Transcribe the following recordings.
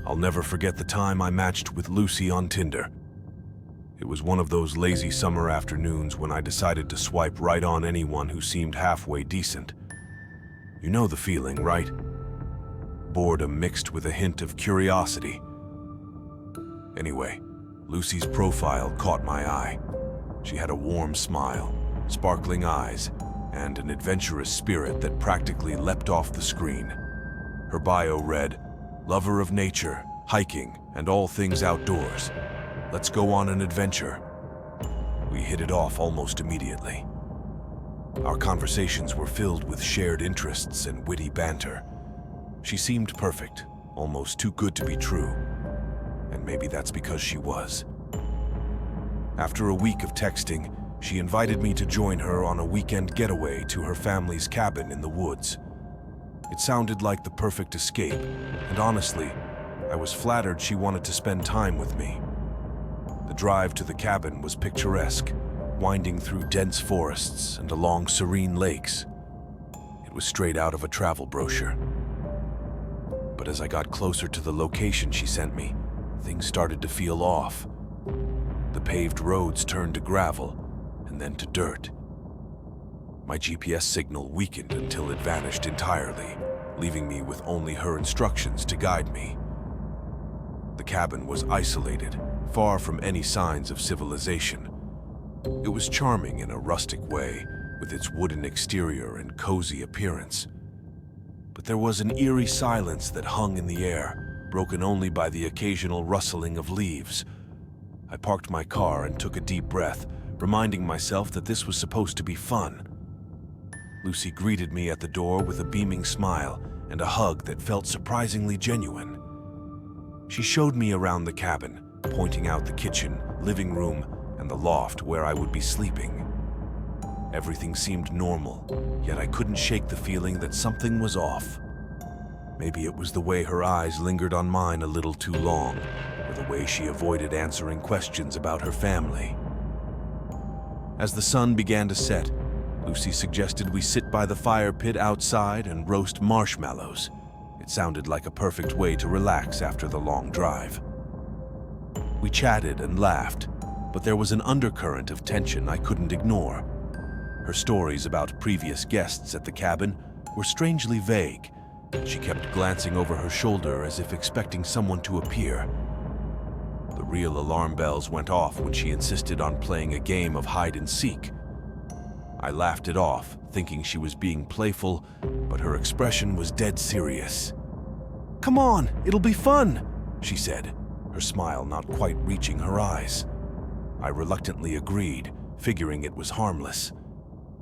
I'll never forget the time I matched with Lucy on Tinder. It was one of those lazy summer afternoons when I decided to swipe right on anyone who seemed halfway decent. You know the feeling, right? Boredom mixed with a hint of curiosity. Anyway, Lucy's profile caught my eye. She had a warm smile, sparkling eyes, and an adventurous spirit that practically leapt off the screen. Her bio read, "Lover of nature, hiking, and all things outdoors. Let's go on an adventure." We hit it off almost immediately. Our conversations were filled with shared interests and witty banter. She seemed perfect, almost too good to be true. And maybe that's because she was. After a week of texting, she invited me to join her on a weekend getaway to her family's cabin in the woods. It sounded like the perfect escape, and honestly, I was flattered she wanted to spend time with me. The drive to the cabin was picturesque, winding through dense forests and along serene lakes. It was straight out of a travel brochure. But as I got closer to the location she sent me, things started to feel off. The paved roads turned to gravel, and then to dirt. My GPS signal weakened until it vanished entirely, leaving me with only her instructions to guide me. The cabin was isolated, far from any signs of civilization. It was charming in a rustic way, with its wooden exterior and cozy appearance. But there was an eerie silence that hung in the air, broken only by the occasional rustling of leaves. I parked my car and took a deep breath, reminding myself that this was supposed to be fun. Lucy greeted me at the door with a beaming smile and a hug that felt surprisingly genuine. She showed me around the cabin, pointing out the kitchen, living room, and the loft where I would be sleeping. Everything seemed normal, yet I couldn't shake the feeling that something was off. Maybe it was the way her eyes lingered on mine a little too long, or the way she avoided answering questions about her family. As the sun began to set, Lucy suggested we sit by the fire pit outside and roast marshmallows. It sounded like a perfect way to relax after the long drive. We chatted and laughed, but there was an undercurrent of tension I couldn't ignore. Her stories about previous guests at the cabin were strangely vague. She kept glancing over her shoulder as if expecting someone to appear. The real alarm bells went off when she insisted on playing a game of hide and seek. I laughed it off, thinking she was being playful, but her expression was dead serious. "Come on, it'll be fun," she said, her smile not quite reaching her eyes. I reluctantly agreed, figuring it was harmless.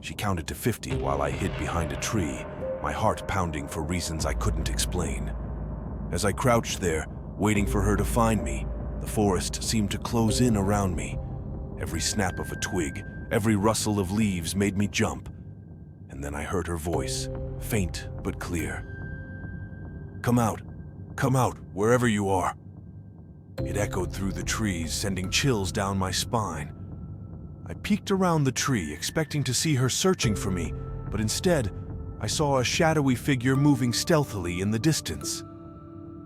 She counted to 50 while I hid behind a tree, my heart pounding for reasons I couldn't explain. As I crouched there, waiting for her to find me, the forest seemed to close in around me. Every snap of a twig, every rustle of leaves made me jump. And then I heard her voice, faint but clear. Come out, wherever you are." It echoed through the trees, sending chills down my spine. I peeked around the tree, expecting to see her searching for me, but instead, I saw a shadowy figure moving stealthily in the distance.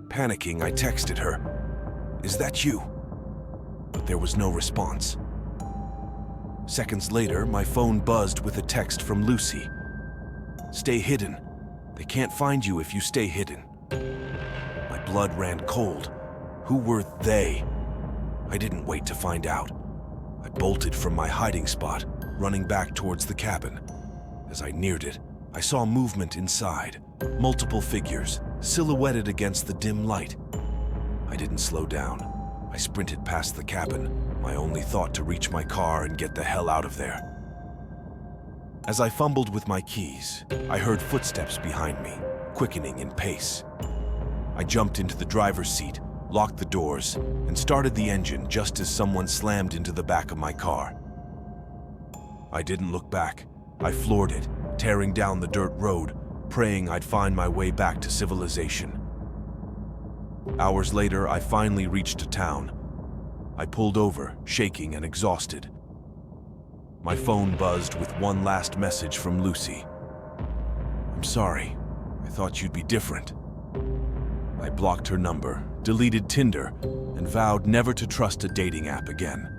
Panicking, I texted her, "Is that you?" But there was no response. Seconds later, my phone buzzed with a text from Lucy. "Stay hidden. They can't find you if you stay hidden." My blood ran cold. Who were they? I didn't wait to find out. I bolted from my hiding spot, running back towards the cabin. As I neared it, I saw movement inside, multiple figures, silhouetted against the dim light. I didn't slow down. I sprinted past the cabin, my only thought to reach my car and get the hell out of there. As I fumbled with my keys, I heard footsteps behind me, quickening in pace. I jumped into the driver's seat, locked the doors, and started the engine just as someone slammed into the back of my car. I didn't look back. I floored it, tearing down the dirt road, praying I'd find my way back to civilization. Hours later, I finally reached a town. I pulled over, shaking and exhausted. My phone buzzed with one last message from Lucy. "I'm sorry. I thought you'd be different." I blocked her number, deleted Tinder, and vowed never to trust a dating app again.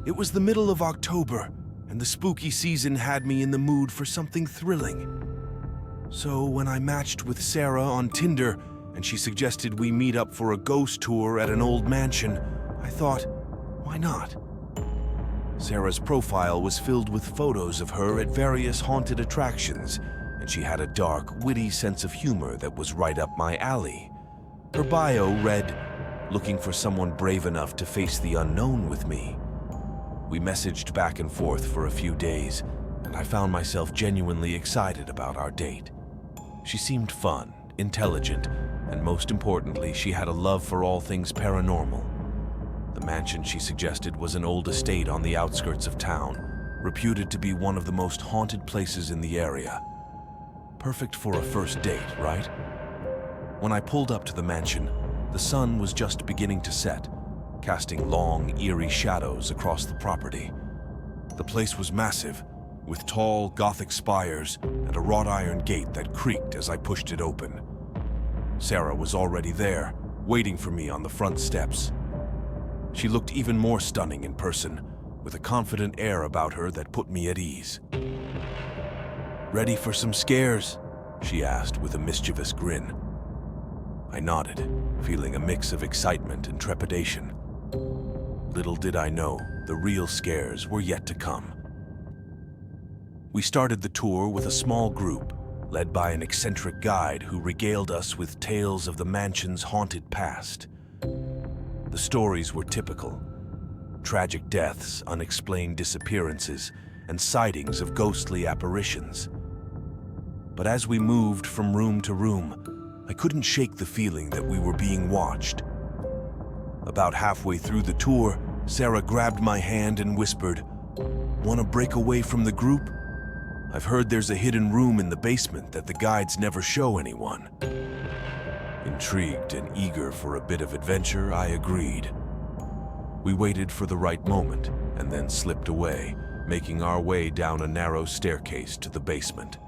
It was the middle of October, and the spooky season had me in the mood for something thrilling. So when I matched with Sarah on Tinder, and she suggested we meet up for a ghost tour at an old mansion, I thought, why not? Sarah's profile was filled with photos of her at various haunted attractions, and she had a dark, witty sense of humor that was right up my alley. Her bio read, "Looking for someone brave enough to face the unknown with me." We messaged back and forth for a few days, and I found myself genuinely excited about our date. She seemed fun, intelligent, and most importantly, she had a love for all things paranormal. The mansion she suggested was an old estate on the outskirts of town, reputed to be one of the most haunted places in the area. Perfect for a first date, right? When I pulled up to the mansion, the sun was just beginning to set, casting long, eerie shadows across the property. The place was massive, with tall, Gothic spires and a wrought iron gate that creaked as I pushed it open. Sarah was already there, waiting for me on the front steps. She looked even more stunning in person, with a confident air about her that put me at ease. "Ready for some scares?" she asked with a mischievous grin. I nodded, feeling a mix of excitement and trepidation. Little did I know, the real scares were yet to come. We started the tour with a small group, led by an eccentric guide who regaled us with tales of the mansion's haunted past. The stories were typical: tragic deaths, unexplained disappearances, and sightings of ghostly apparitions. But as we moved from room to room, I couldn't shake the feeling that we were being watched. About halfway through the tour, Sarah grabbed my hand and whispered, "Want to break away from the group? I've heard there's a hidden room in the basement that the guides never show anyone." Intrigued and eager for a bit of adventure, I agreed. We waited for the right moment and then slipped away, making our way down a narrow staircase to the basement.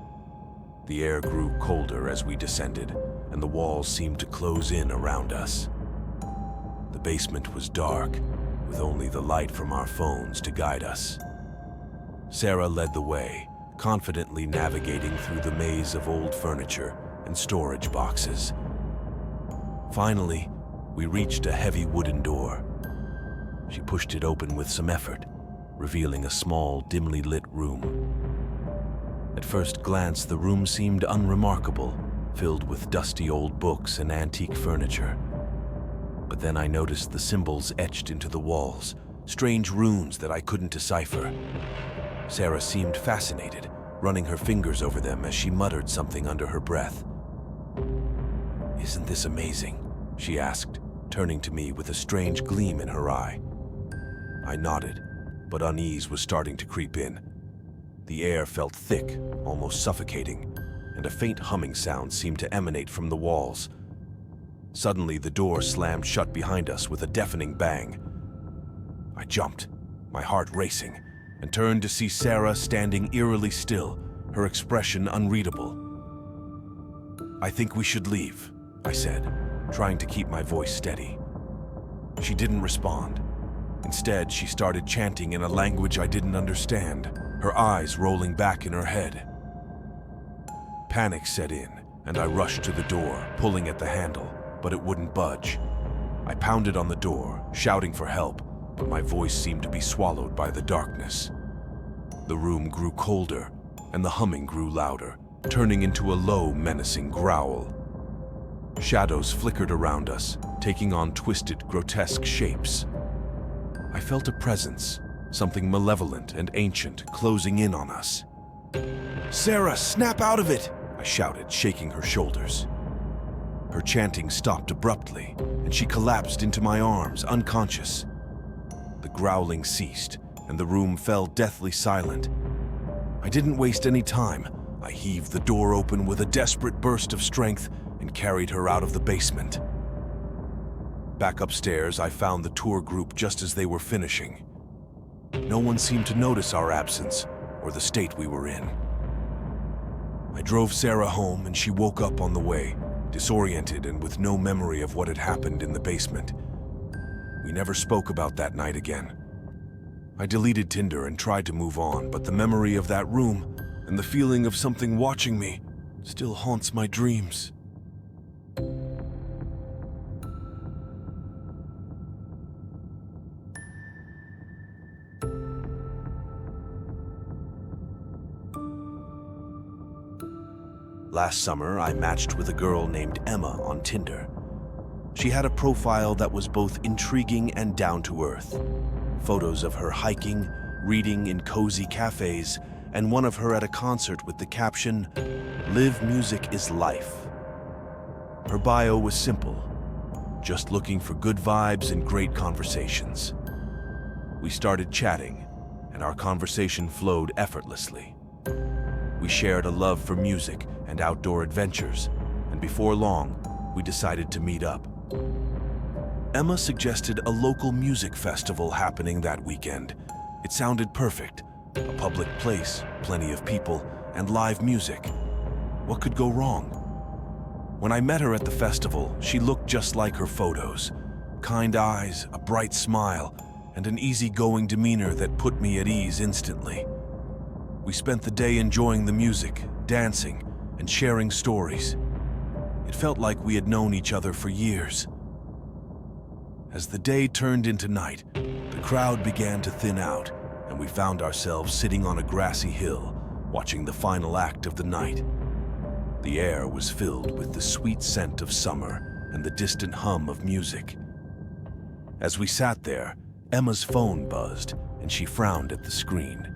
The air grew colder as we descended, and the walls seemed to close in around us. The basement was dark, with only the light from our phones to guide us. Sarah led the way, confidently navigating through the maze of old furniture and storage boxes. Finally, we reached a heavy wooden door. She pushed it open with some effort, revealing a small, dimly lit room. At first glance, the room seemed unremarkable, filled with dusty old books and antique furniture. But then I noticed the symbols etched into the walls, strange runes that I couldn't decipher. Sarah seemed fascinated, running her fingers over them as she muttered something under her breath. "Isn't this amazing?" she asked, turning to me with a strange gleam in her eye. I nodded, but unease was starting to creep in. The air felt thick, almost suffocating, and a faint humming sound seemed to emanate from the walls. Suddenly, the door slammed shut behind us with a deafening bang. I jumped, my heart racing, and turned to see Sarah standing eerily still, her expression unreadable. "I think we should leave," I said, trying to keep my voice steady. She didn't respond. Instead, she started chanting in a language I didn't understand, her eyes rolling back in her head. Panic set in, and I rushed to the door, pulling at the handle, but it wouldn't budge. I pounded on the door, shouting for help, but my voice seemed to be swallowed by the darkness. The room grew colder, and the humming grew louder, turning into a low, menacing growl. Shadows flickered around us, taking on twisted, grotesque shapes. I felt a presence, something malevolent and ancient, closing in on us. "Sarah, snap out of it!" I shouted, shaking her shoulders. Her chanting stopped abruptly, and she collapsed into my arms, unconscious. The growling ceased, and the room fell deathly silent. I didn't waste any time. I heaved the door open with a desperate burst of strength and carried her out of the basement. back upstairs, I found the tour group just as they were finishing. No one seemed to notice our absence or the state we were in. I drove Sarah home and she woke up on the way, disoriented and with no memory of what had happened in the basement. We never spoke about that night again. I deleted Tinder and tried to move on, but the memory of that room and the feeling of something watching me still haunts my dreams. Last summer, I matched with a girl named Emma on Tinder. She had a profile that was both intriguing and down-to-earth. Photos of her hiking, reading in cozy cafes, and one of her at a concert with the caption, "Live music is life." Her bio was simple, just looking for good vibes and great conversations. We started chatting, and our conversation flowed effortlessly. We shared a love for music and outdoor adventures, and before long, we decided to meet up. Emma suggested a local music festival happening that weekend. It sounded perfect. A public place, plenty of people, and live music. What could go wrong? When I met her at the festival, she looked just like her photos. Kind eyes, a bright smile, and an easygoing demeanor that put me at ease instantly. We spent the day enjoying the music, dancing, and sharing stories. It felt like we had known each other for years. As the day turned into night, the crowd began to thin out, and we found ourselves sitting on a grassy hill, watching the final act of the night. The air was filled with the sweet scent of summer and the distant hum of music. As we sat there, Emma's phone buzzed, and she frowned at the screen.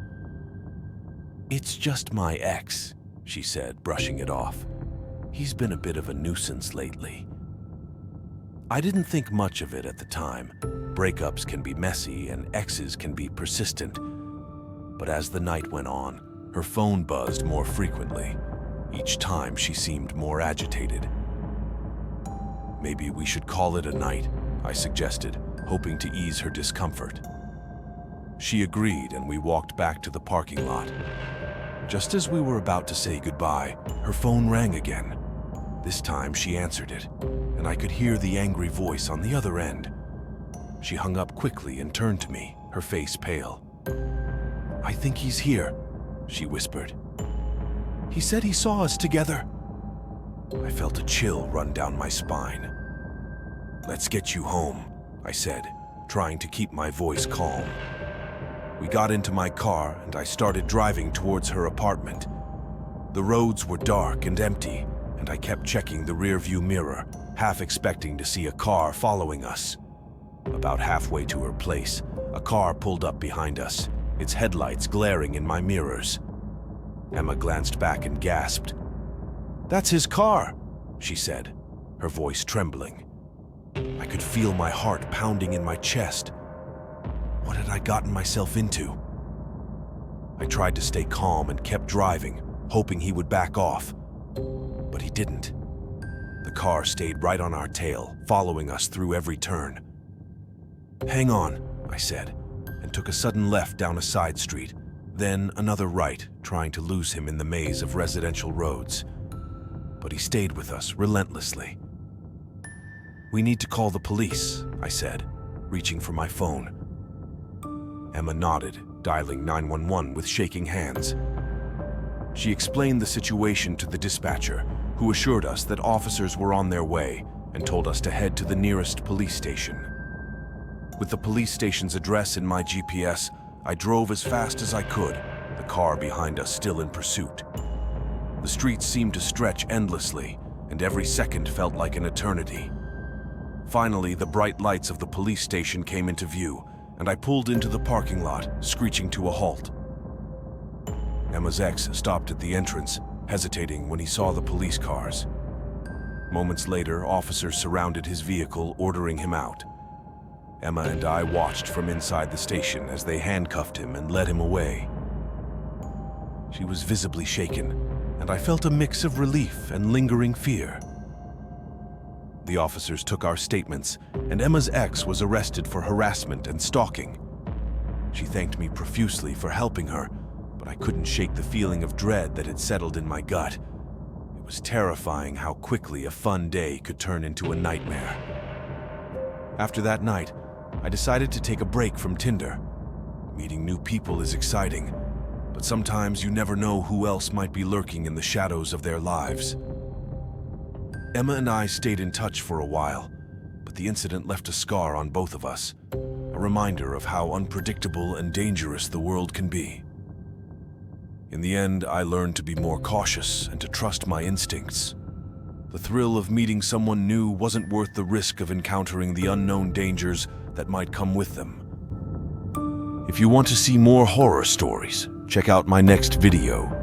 "It's just my ex," she said, brushing it off. "He's been a bit of a nuisance lately." I didn't think much of it at the time. Breakups can be messy and exes can be persistent. But as the night went on, her phone buzzed more frequently. Each time she seemed more agitated. "Maybe we should call it a night," I suggested, hoping to ease her discomfort. She agreed, and we walked back to the parking lot. Just as we were about to say goodbye, her phone rang again. This time she answered it, and I could hear the angry voice on the other end. She hung up quickly and turned to me, her face pale. "I think he's here," she whispered. "He said he saw us together." I felt a chill run down my spine. "Let's get you home," I said, trying to keep my voice calm. We got into my car and I started driving towards her apartment. The roads were dark and empty, and I kept checking the rearview mirror, half expecting to see a car following us. About halfway to her place, a car pulled up behind us, its headlights glaring in my mirrors. Emma glanced back and gasped. "That's his car," she said, her voice trembling. I could feel my heart pounding in my chest. What had I gotten myself into? I tried to stay calm and kept driving, hoping he would back off. But he didn't. The car stayed right on our tail, following us through every turn. "Hang on," I said, and took a sudden left down a side street, then another right, trying to lose him in the maze of residential roads. But he stayed with us relentlessly. "We need to call the police," I said, reaching for my phone. Emma nodded, dialing 911 with shaking hands. She explained the situation to the dispatcher, who assured us that officers were on their way and told us to head to the nearest police station. With the police station's address in my GPS, I drove as fast as I could, the car behind us still in pursuit. The streets seemed to stretch endlessly, and every second felt like an eternity. Finally, the bright lights of the police station came into view, and I pulled into the parking lot, screeching to a halt. Emma's ex stopped at the entrance, hesitating when he saw the police cars. Moments later, officers surrounded his vehicle, ordering him out. Emma and I watched from inside the station as they handcuffed him and led him away. She was visibly shaken, and I felt a mix of relief and lingering fear. the officers took our statements, and Emma's ex was arrested for harassment and stalking. She thanked me profusely for helping her, but I couldn't shake the feeling of dread that had settled in my gut. It was terrifying how quickly a fun day could turn into a nightmare. After that night, I decided to take a break from Tinder. Meeting new people is exciting, but sometimes you never know who else might be lurking in the shadows of their lives. Emma and I stayed in touch for a while, but the incident left a scar on both of us, a reminder of how unpredictable and dangerous the world can be. In the end, I learned to be more cautious and to trust my instincts. The thrill of meeting someone new wasn't worth the risk of encountering the unknown dangers that might come with them. If you want to see more horror stories, check out my next video.